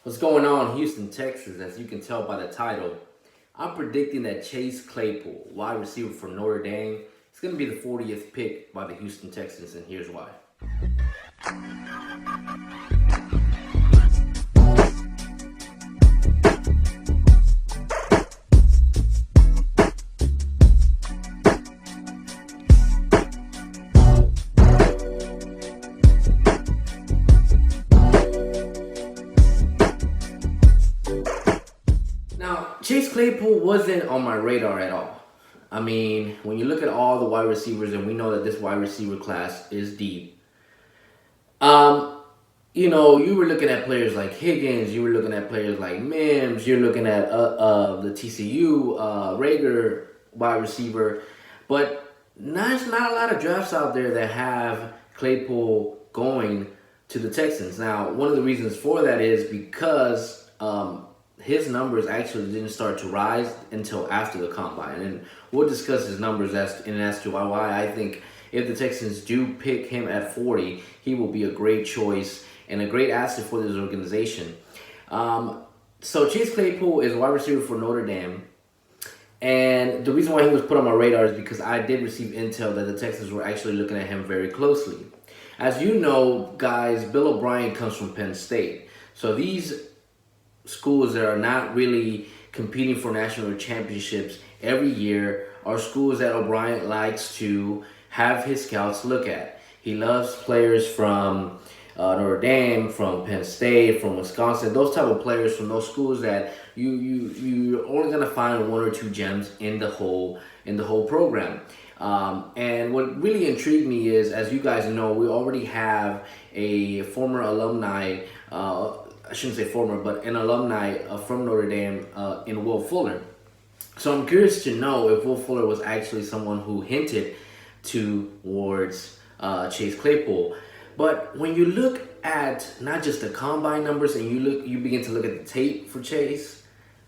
What's going on, Houston, Texas? As you can tell by the title, I'm predicting that Chase Claypool, wide receiver from Notre Dame, is going to be the 40th pick by the Houston Texans, and here's why. Now, Chase Claypool wasn't on my radar at all. I mean, when you look at all the wide receivers, and we know that this wide receiver class is deep, you were looking at players like Higgins, you were looking at players like Mims, you're looking at the TCU Rager wide receiver, but there's not a lot of drafts out there that have Claypool going to the Texans. Now, one of the reasons for that is because his numbers actually didn't start to rise until after the combine, and we'll discuss his numbers as to why I think if the Texans do pick him at 40, he will be a great choice and a great asset for this organization. So Chase Claypool is a wide receiver for Notre Dame, and the reason why he was put on my radar is because I did receive intel that the Texans were actually looking at him very closely. As you know, guys, Bill O'Brien comes from Penn State, so these schools that are not really competing for national championships every year are schools that O'Brien likes to have his scouts look at. He loves players from Notre Dame, from Penn State, from Wisconsin, those type of players from those schools that you're only gonna find one or two gems in the whole program. And what really intrigued me is, as you guys know, we already have a former alumni. I shouldn't say former, but an alumni from Notre Dame in Will Fuller. So I'm curious to know if Will Fuller was actually someone who hinted towards Chase Claypool. But when you look at not just the combine numbers and you begin to look at the tape for Chase,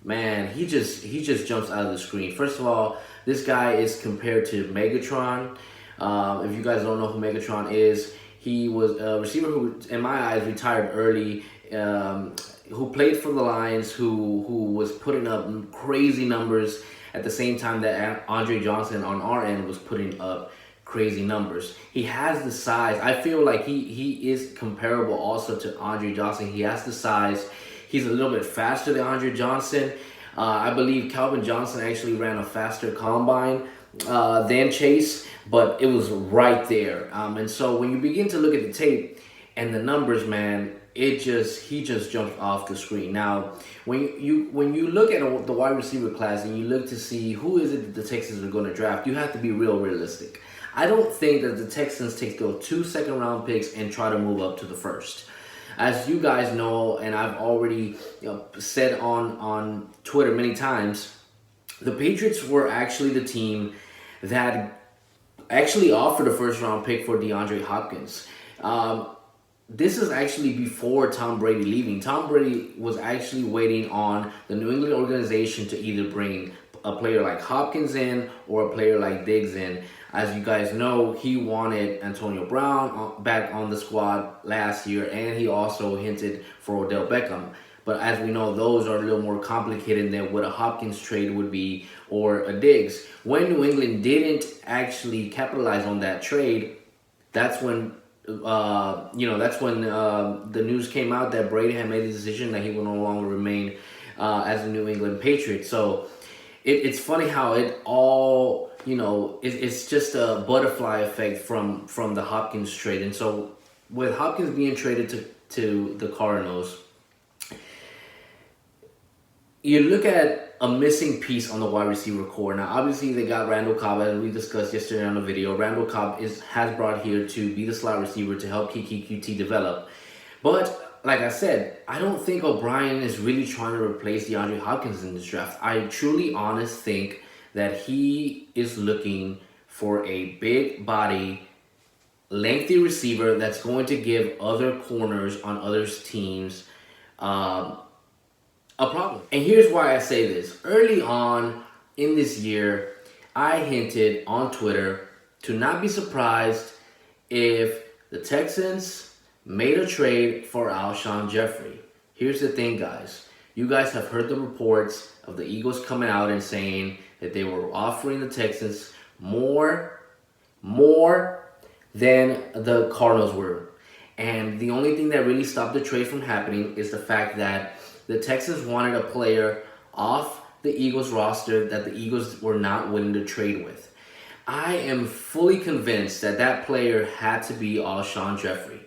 man, he just jumps out of the screen. First of all, this guy is compared to Megatron. If you guys don't know who Megatron is, he was a receiver who, in my eyes, retired early. Who played for the Lions, who was putting up crazy numbers at the same time that Andre Johnson on our end was putting up crazy numbers. He has the size. I feel like he is comparable also to Andre Johnson. He has the size. He's a little bit faster than Andre Johnson. I believe Calvin Johnson actually ran a faster combine than Chase, but it was right there. And so when you begin to look at the tape and the numbers, man, he just jumps off the screen. Now, when you look at the wide receiver class and you look to see who is it that the Texans are going to draft, you have to be realistic. I don't think that the Texans take those 2 second-round picks and try to move up to the first. As you guys know, and I've already said on Twitter many times, the Patriots were actually the team that actually offered a first-round pick for DeAndre Hopkins. This is actually before Tom Brady leaving. Tom Brady was actually waiting on the New England organization to either bring a player like Hopkins in or a player like Diggs in. As you guys know, he wanted Antonio Brown back on the squad last year, and he also hinted for Odell Beckham. But as we know, those are a little more complicated than what a Hopkins trade would be or a Diggs. When New England didn't actually capitalize on that trade, that's when the news came out that Brady had made the decision that he will no longer remain as a New England Patriot. So it's funny how it all, it's just a butterfly effect from the Hopkins trade. And so with Hopkins being traded to the Cardinals, you look at a missing piece on the wide receiver core. Now, obviously, they got Randall Cobb, as we discussed yesterday on the video. Randall Cobb has brought here to be the slot receiver to help Kiki QT develop. But, like I said, I don't think O'Brien is really trying to replace DeAndre Hopkins in this draft. I truly, honestly think that he is looking for a big body, lengthy receiver that's going to give other corners on other teams a problem. And here's why I say this. Early on in this year, I hinted on Twitter to not be surprised if the Texans made a trade for Alshon Jeffrey. here's the thing, guys. You guys have heard the reports of the Eagles coming out and saying that they were offering the Texans more than the Cardinals were. And the only thing that really stopped the trade from happening is the fact that the Texans wanted a player off the Eagles roster that the Eagles were not willing to trade with. I am fully convinced that that player had to be Alshon Jeffrey.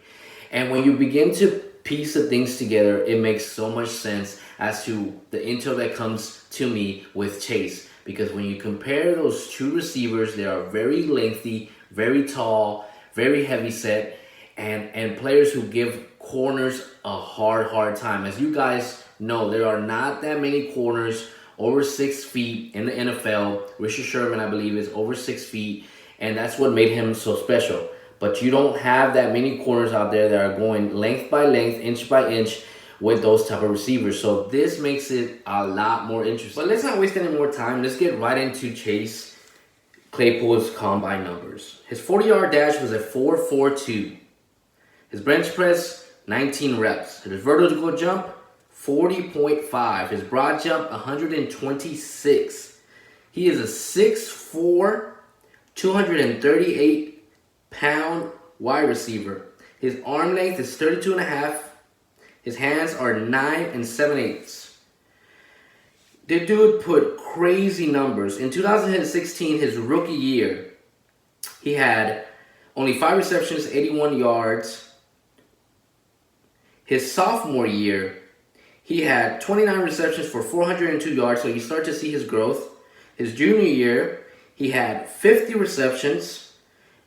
And when you begin to piece the things together, it makes so much sense as to the intel that comes to me with Chase. Because when you compare those two receivers, they are very lengthy, very tall, very heavy set, and players who give corners a hard time. As you guys know, there are not that many corners over 6 feet in the NFL. Richard Sherman, I believe, is over 6 feet, and that's what made him so special. But you don't have that many corners out there that are going length by length, inch by inch with those type of receivers. So this makes it a lot more interesting. But let's not waste any more time. Let's get right into Chase Claypool's combine numbers. His 40-yard dash was a 4.42. His bench press, 19 reps. His vertical jump, 40.5. His broad jump, 126. He is a 6'4", 238-pound wide receiver. His arm length is 32.5. His hands are 9 7/8. The dude put crazy numbers. In 2016, his rookie year, he had only 5 receptions, 81 yards. His sophomore year, he had 29 receptions for 402 yards, so you start to see his growth. His junior year, he had 50 receptions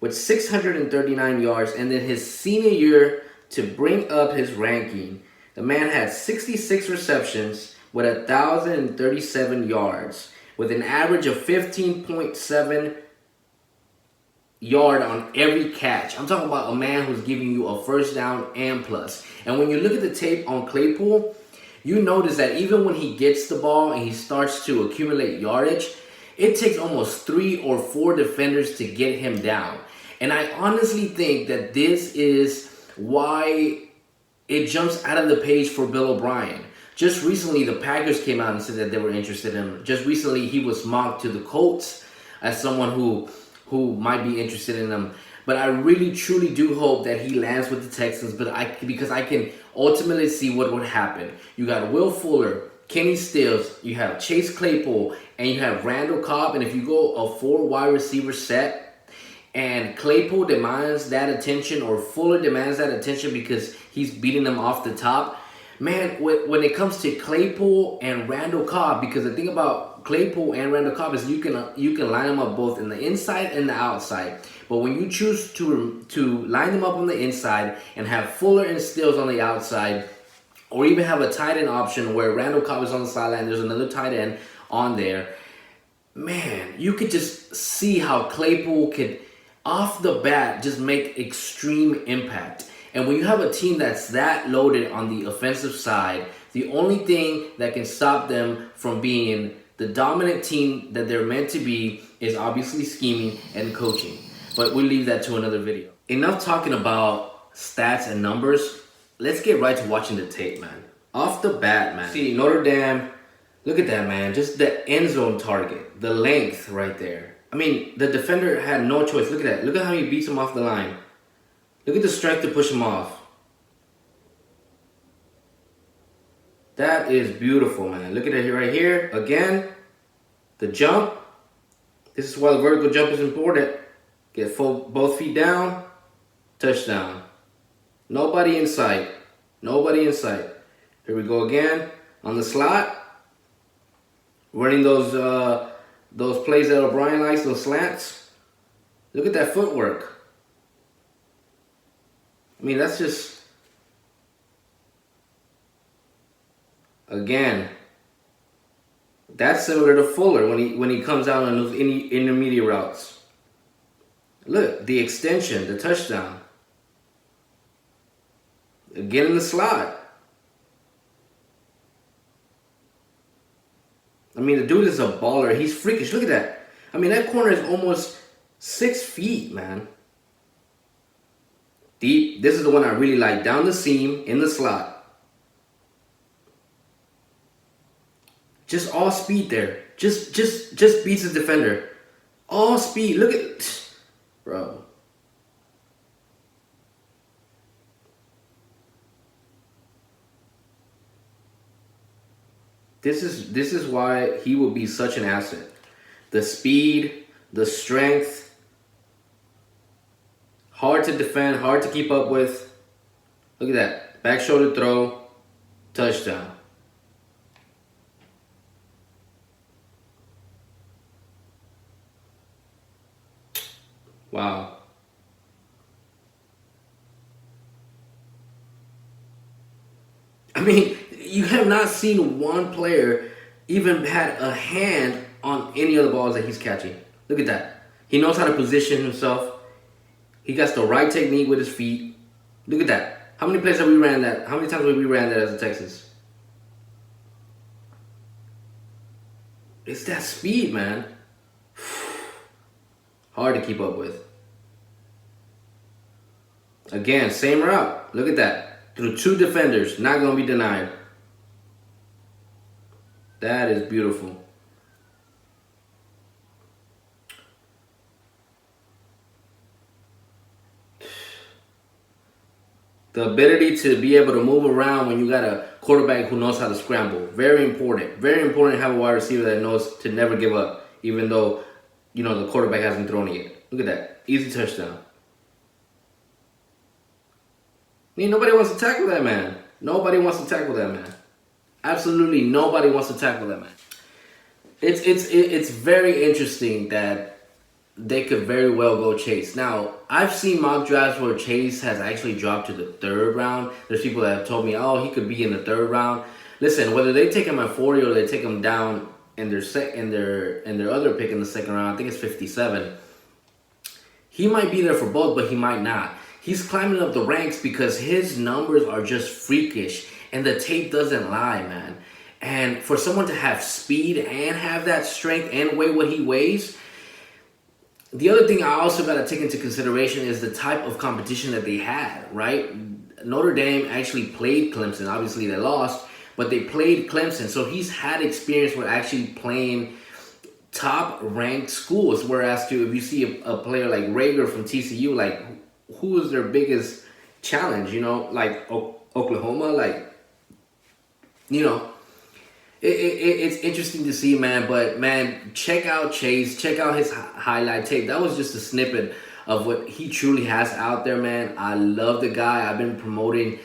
with 639 yards, and then his senior year, to bring up his ranking, the man had 66 receptions with 1,037 yards, with an average of 15.7 yard on every catch. I'm talking about a man who's giving you a first down and plus. And when you look at the tape on Claypool, you notice that even when he gets the ball and he starts to accumulate yardage, it takes almost 3 or 4 defenders to get him down. And I honestly think that this is why it jumps out of the page for Bill O'Brien. Just recently, the Packers came out and said that they were interested in him. Just recently, he was mocked to the Colts as someone who might be interested in him. But I really, truly do hope that he lands with the Texans, because I can ultimately see what would happen. You got Will Fuller, Kenny Stills, you have Chase Claypool, and you have Randall Cobb. And if you go a 4 wide receiver set, and Claypool demands that attention, or Fuller demands that attention because he's beating them off the top. Man, when it comes to Claypool and Randall Cobb, because the thing about Claypool and Randall Cobb is you can line them up both in the inside and the outside. But when you choose to line them up on the inside and have Fuller and Stills on the outside, or even have a tight end option where Randall Cobb is on the sideline, there's another tight end on there, man, you could just see how Claypool could, off the bat, just make extreme impact. And when you have a team that's that loaded on the offensive side, the only thing that can stop them from being the dominant team that they're meant to be is obviously scheming and coaching. But we'll leave that to another video. Enough talking about stats and numbers. Let's get right to watching the tape, man. Off the bat, man. See, Notredame, look at that, man. Just the end zone target. The length right there. I mean, the defender had no choice. Look at that. Look at how he beats him off the line. Look at the strength to push him off. That is beautiful, man. Look at it right here. Again, the jump. This is why the vertical jump is important. Get both feet down. Touchdown. Nobody in sight. Nobody in sight. Here we go again. On the slot. Running those plays that O'Brien likes, those slants. Look at that footwork. I mean, that's just, again, that's similar to Fuller when he comes out on those intermediate routes. Look, the extension, the touchdown. Again in the slot. I mean, the dude is a baller. He's freakish. Look at that. I mean, that corner is almost 6 feet, man. Deep. This is the one I really like. Down the seam, in the slot. Just all speed there. Just beats his defender. All speed. Look at, bro. This is why he will be such an asset. The speed, the strength, hard to defend, hard to keep up with. Look at that. Back shoulder throw, touchdown. Wow. I mean, you have not seen one player even had a hand on any of the balls that he's catching. Look at that. He knows how to position himself. He got the right technique with his feet. Look at that. How many plays have we ran that? How many times have we ran that as a Texans? It's that speed, man. Hard to keep up with. Again, same route. Look at that. Through two defenders. Not going to be denied. That is beautiful. The ability to be able to move around when you got a quarterback who knows how to scramble. Very important. Very important to have a wide receiver that knows to never give up, even though, you know, the quarterback hasn't thrown it yet. Look at that. Easy touchdown. I mean, nobody wants to tackle that man. Nobody wants to tackle that man. Absolutely nobody wants to tackle that man. It's very interesting that they could very well go Chase. Now, I've seen mock drafts where Chase has actually dropped to the 3rd round. There's people that have told me, oh, he could be in the 3rd round. Listen, whether they take him at 40 or they take him down in their other pick in the 2nd round, I think it's 57. He might be there for both, but he might not. He's climbing up the ranks because his numbers are just freakish, and the tape doesn't lie, man. And for someone to have speed and have that strength and weigh what he weighs, the other thing I also got to take into consideration is the type of competition that they had, right? Notre Dame actually played Clemson. Obviously, they lost, but they played Clemson. So he's had experience with actually playing top-ranked schools. Whereas if you see a player like Rager from TCU, like, who is their biggest challenge? You know, like Oklahoma, like, you know. It's interesting to see, man. But, man, check out Chase. Check out his highlight tape. That was just a snippet of what he truly has out there, man. I love the guy. I've been promoting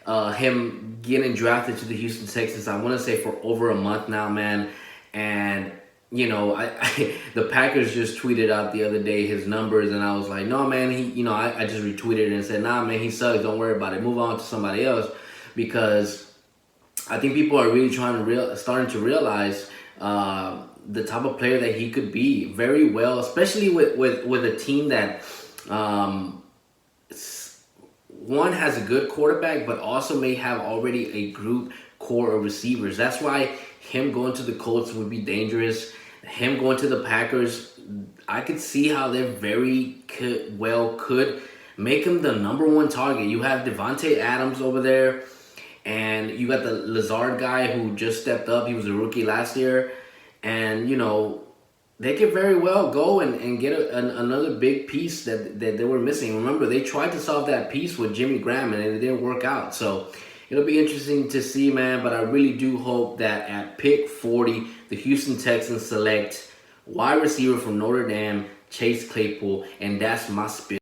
him getting drafted to the Houston Texans, I want to say, for over a month now, man. And, you know, the Packers just tweeted out the other day his numbers, and I was like, no, man. I just retweeted it and said, nah, man, he sucks. Don't worry about it. Move on to somebody else, because I think people are really starting to realize the type of player that he could be very well, especially with a team that one has a good quarterback, but also may have already a group core of receivers. That's why him going to the Colts would be dangerous. Him going to the Packers, I could see how they could make him the #1 target. You have Devontae Adams over there. And you got the Lazard guy who just stepped up. He was a rookie last year. And, you know, they could very well go and get another big piece that they were missing. Remember, they tried to solve that piece with Jimmy Graham, and it didn't work out. So it'll be interesting to see, man. But I really do hope that at pick 40, the Houston Texans select wide receiver from Notre Dame, Chase Claypool. And that's my spin.